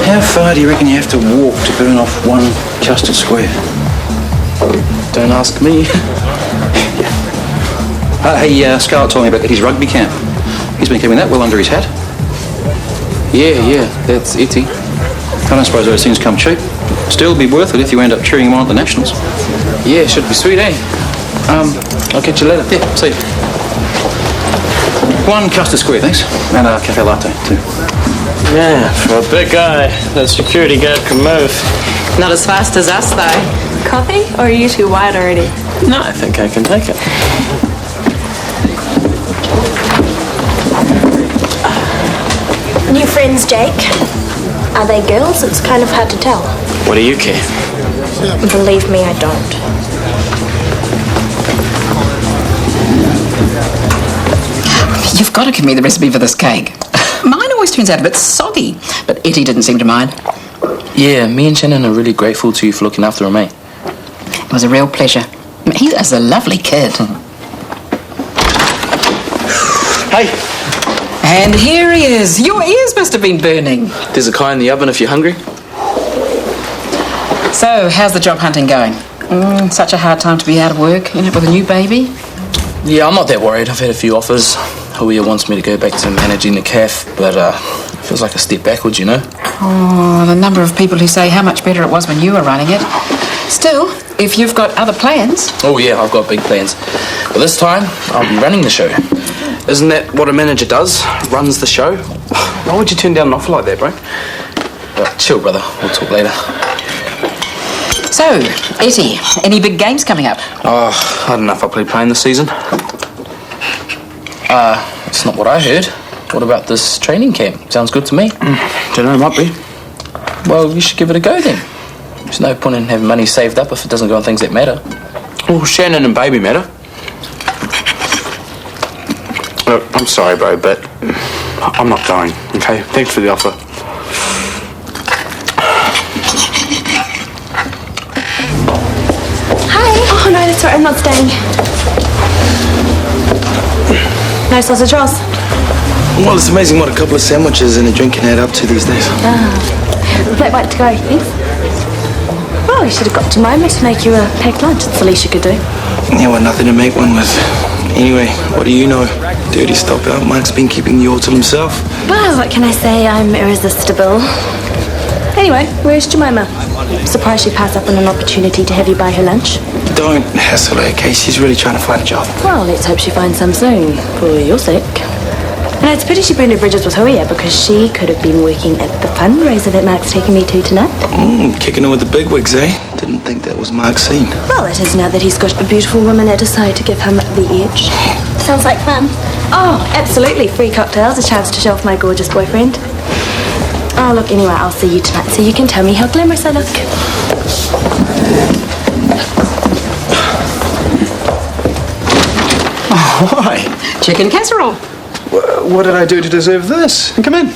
How far do you reckon you have to walk to burn off one custard square? Don't ask me. Hey, Scarlett told me about Eddie's rugby camp. He's been keeping that well under his hat. Yeah, that's Itty. I don't suppose those things come cheap. Still be worth it if you end up cheering him on at the Nationals. Yeah, should be sweet, eh? I'll catch you later. Yeah, see you. One custard square, thanks. And a cafe latte, too. Yeah, for a big guy, that security guard can move. Not as fast as us, though. Coffee? Or are you too wide already? No, I think I can take it. New friends, Jake. Are they girls? It's kind of hard to tell. What do you care? Believe me, I don't. You've got to give me the recipe for this cake. Mine always turns out a bit soggy, but Etty didn't seem to mind. Yeah, me and Shannon are really grateful to you for looking after him, eh? It was a real pleasure. He is a lovely kid. Hey! And here he is. Your ears must have been burning. There's a kai in the oven if you're hungry. So, how's the job hunting going? Such a hard time to be out of work, with a new baby. Yeah, I'm not that worried. I've had a few offers. Huia wants me to go back to managing the cafe, but it feels like a step backwards, Oh, the number of people who say how much better it was when you were running it. Still, if you've got other plans... Oh, yeah, I've got big plans. But this time, I'll be running the show. Isn't that what a manager does? Runs the show? Why would you turn down an offer like that, bro? Chill, brother. We'll talk later. So, Etty, any big games coming up? Oh, I don't know if I'll be playing this season. It's not what I heard. What about this training camp? Sounds good to me. Don't know, might be. Well, you should give it a go then. There's no point in having money saved up if it doesn't go on things that matter. Well, Shannon and baby matter. Look, I'm sorry, bro, but I'm not going, okay? Thanks for the offer. Hi. Oh, no, that's all right. I'm not staying. No sausage rolls. Well, it's amazing what a couple of sandwiches and a drink can add up to these days. Flat white to go, thanks. Well, you should have got Jemima to make you a packed lunch. It's the least you could do. Yeah, well, nothing to make one with. Anyway, what do you know? Dirty stop out. Mark's been keeping you all to himself. Well, what can I say? I'm irresistible. Anyway, where's Jemima? Surprised she passed up on an opportunity to have you buy her lunch. Don't hassle her, okay? She's really trying to find a job. Well, let's hope she finds some soon, for your sake. And it's a pity she burned her bridges with Huia, because she could have been working at the fundraiser that Mark's taking me to tonight. Kicking her with the bigwigs, eh? Didn't think that was Mark's scene. Well, it is now that he's got a beautiful woman at his side to give him the edge. Sounds like fun. Oh, absolutely. Free cocktails, a chance to show off my gorgeous boyfriend. Oh, look, anyway, I'll see you tonight so you can tell me how glamorous I look. Oh, hi. Chicken casserole. What did I do to deserve this? Come in.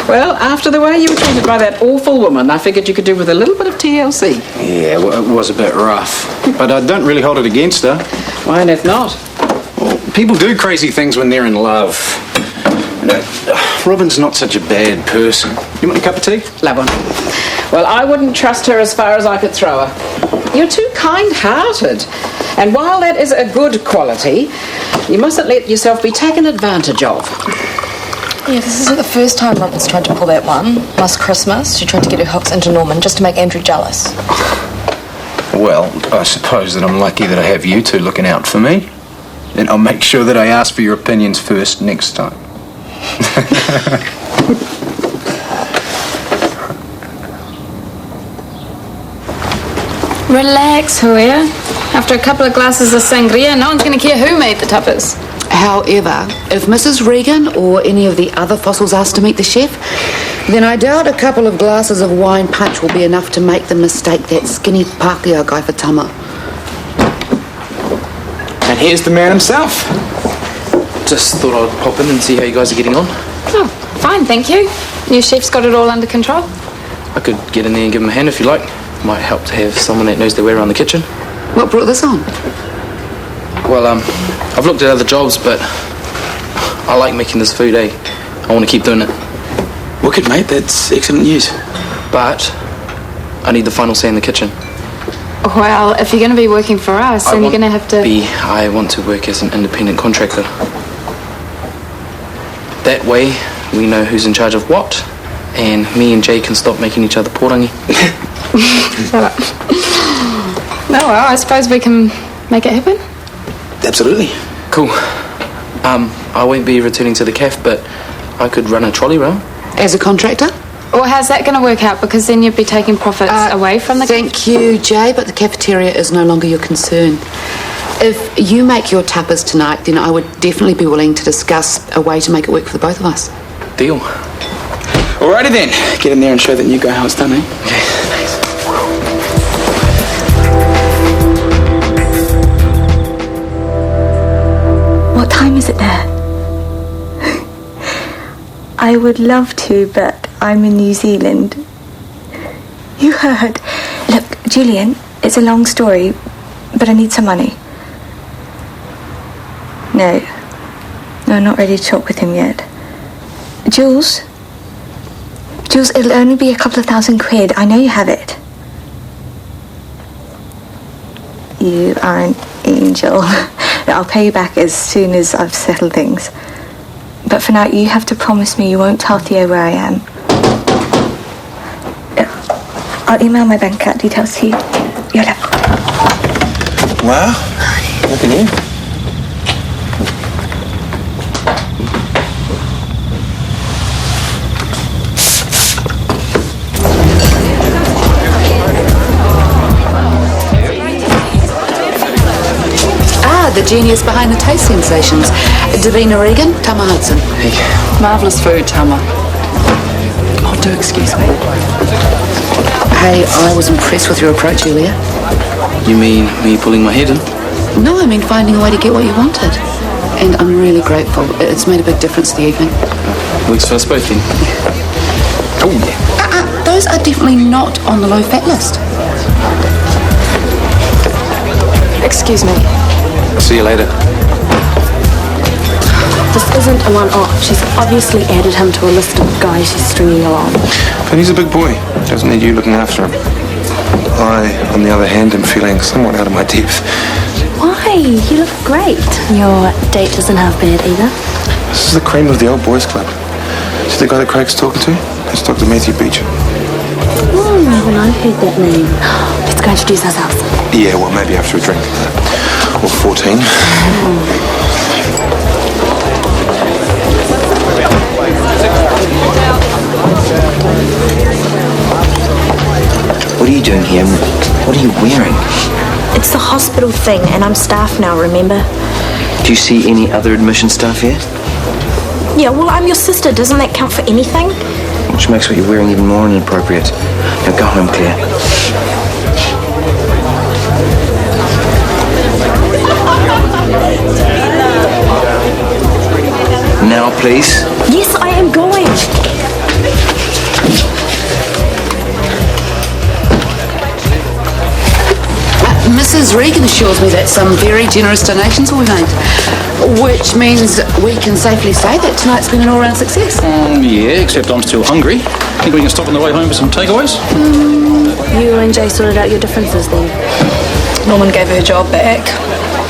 Well, after the way you were treated by that awful woman, I figured you could do with a little bit of TLC. Yeah, well, it was a bit rough. But I don't really hold it against her. Why, and if not? Well, people do crazy things when they're in love. Robin's not such a bad person. You want a cup of tea? Love one. Well, I wouldn't trust her as far as I could throw her. You're too kind-hearted. And while that is a good quality, you mustn't let yourself be taken advantage of. Yeah, this isn't the first time Robin's tried to pull that one. Last Christmas, she tried to get her hooks into Norman just to make Andrew jealous. Well, I suppose that I'm lucky that I have you two looking out for me. And I'll make sure that I ask for your opinions first next time. Relax, Huia. After a couple of glasses of sangria, no one's going to care who made the tapas. However, if Mrs. Regan or any of the other fossils ask to meet the chef, then I doubt a couple of glasses of wine punch will be enough to make them mistake that skinny Pākehā guy for Tama. And here's the man himself. Just thought I'd pop in and see how you guys are getting on. Oh, fine, thank you. New chef's got it all under control. I could get in there and give him a hand if you like. Might help to have someone that knows their way around the kitchen. What brought this on? Well, I've looked at other jobs, but I like making this food, eh? I want to keep doing it. Wicked, mate. That's excellent news. But I need the final say in the kitchen. Well, if you're going to be working for us, then you're going to have to... I want to work as an independent contractor. That way, we know who's in charge of what, and me and Jay can stop making each other porangi. Shut up. No, well, I suppose we can make it happen. Absolutely. Cool. I won't be returning to the cafe, but I could run a trolley round. As a contractor? Well, how's that going to work out? Because then you'd be taking profits away from the... Thank you, Jay, but the cafeteria is no longer your concern. If you make your tapas tonight, then I would definitely be willing to discuss a way to make it work for the both of us. Deal. Alrighty then. Get in there and show that new guy how it's done, eh? Okay, thanks. What time is it there? I would love to, but I'm in New Zealand. You heard. Look, Julian, it's a long story, but I need some money. No, I'm not ready to talk with him yet. Jules, it'll only be a couple of £1,000. I know you have it. You are an angel. I'll pay you back as soon as I've settled things. But for now, you have to promise me you won't tell Theo where I am. I'll email my bank account details to you. You'll have... Wow. Look at you. The genius behind the taste sensations. Davina Regan, Tama Hudson. Hey. Marvellous food, Tama. Oh, do excuse me. Hey, I was impressed with your approach earlier. You mean me pulling my head in? No, I mean finding a way to get what you wanted. And I'm really grateful. It's made a big difference the evening. Works for us both then. Oh, yeah. Those are definitely not on the low-fat list. Excuse me. See you later. This isn't a one-off. She's obviously added him to a list of guys she's stringing along. But he's a big boy. Doesn't need you looking after him. I, on the other hand, am feeling somewhat out of my depth. Why? You look great. Your date doesn't have bad either. This is the cream of the old boys club. See the guy that Craig's talking to? That's Dr. Matthew Beecher. Oh, well, I've heard that name. Let's go introduce ourselves. Yeah, well, maybe after a drink. Or 14. What are you doing here? What are you wearing? It's the hospital thing, and I'm staff now, remember? Do you see any other admission staff here? Yeah, well, I'm your sister. Doesn't that count for anything? Which makes what you're wearing even more inappropriate. Now go home, Claire. Now, please. Yes, I am going. Mrs. Regan assures me that some very generous donations will be made, which means we can safely say that tonight's been an all-round success. Yeah, except I'm still hungry. Think we can stop on the way home for some takeaways? You and Jay sorted out your differences then? Norman gave her job back.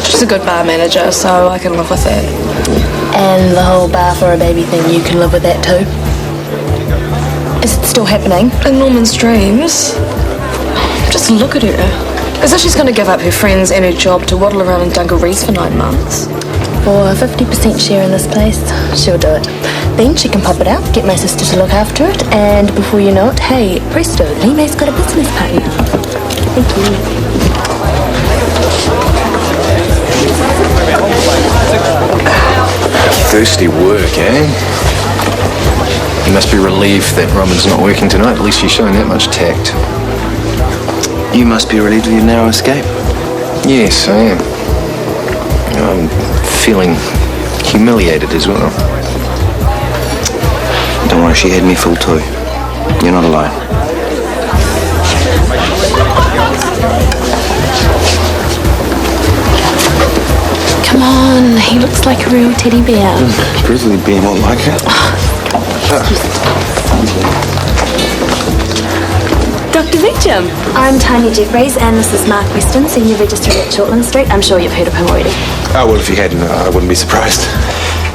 She's a good bar manager, so I can live with that. And the whole bar for a baby thing, you can live with that too? Is it still happening? In Norman's dreams. Just look at her. As if she's going to give up her friends and her job to waddle around in dungarees for 9 months. For a 50% share in this place, she'll do it. Then she can pop it out, get my sister to look after it, and before you know it, hey, presto, Lime's got a business partner. Thank you. Thirsty work, eh? You must be relieved that Robin's not working tonight. At least she's showing that much tact. You must be relieved of your narrow escape. Yes, I am. I'm feeling humiliated as well. Don't worry, she had me fooled too. You're not alone. Come on, he looks like a real teddy bear. Grizzly bear won't like it. Dr. Beecham. I'm Tanya Jeffries, and this is Mark Weston, Senior Registrar at Shortland Street. I'm sure you've heard of him already. Oh, well, if you hadn't, I wouldn't be surprised.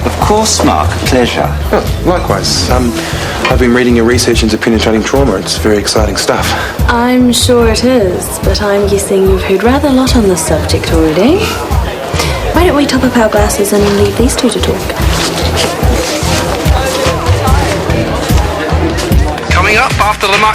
Of course, Mark. Pleasure. Oh, likewise. I've been reading your research into penetrating trauma. It's very exciting stuff. I'm sure it is, but I'm guessing you've heard rather a lot on this subject already. Why don't we top up our glasses and leave these two to talk? Coming up after the